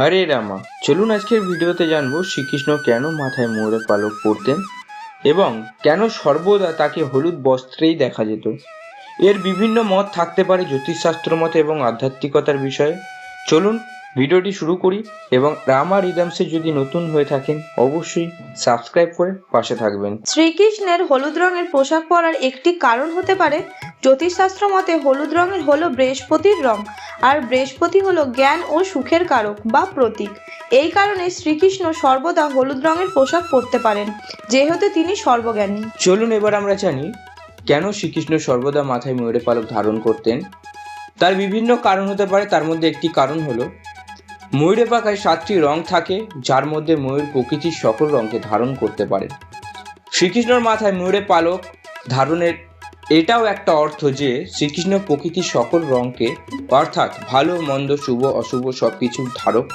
হরে রামা, চলুন আজকের ভিডিওতে জানবো শ্রীকৃষ্ণ কেন মাথায় ময়ূরের পালক পরতেন এবং কেন সর্বদা তাকে হলুদ বস্ত্রেই দেখা যেত। এর বিভিন্ন মত থাকতে পারে জ্যোতিষশাস্ত্র মতে এবং আধ্যাত্মিকতার বিষয়ে। চলুন ভিডিওটি শুরু করি এবং রামা রিদমসে যদি নতুন হয়ে থাকেন অবশ্যই সাবস্ক্রাইব করে পাশে থাকবেন। শ্রীকৃষ্ণের হলুদ রঙের পোশাক পরার একটি কারণ হতে পারে জ্যোতিষশাস্ত্র মতে হলুদ রঙের হলো বৃহস্পতির রং, আর বৃহস্পতি হলো জ্ঞান ও সুখের কারক বা প্রতীক। এই কারণে শ্রীকৃষ্ণ সর্বদা হলুদ রঙের পোশাক পরতে পারেন, যেহেতু তিনি সর্বজ্ঞানী। চলুন এবার আমরা জানি কেন শ্রীকৃষ্ণ সর্বদা মাথায় ময়ূরের পালক ধারণ করতেন। তার বিভিন্ন কারণ হতে পারে, তার মধ্যে একটি কারণ হলো ময়ূরের পাখায় 7টি রং থাকে, যার মধ্যে ময়ূর প্রকৃতির সকল রঙকে ধারণ করতে পারে। শ্রীকৃষ্ণর মাথায় ময়ূরের পালক ধারণের এটাও একটা অর্থ যে শ্রীকৃষ্ণ প্রকৃতির সকল রঙকে অর্থাৎ ভালো মন্দ শুভ অশুভ সবকিছুর ধারক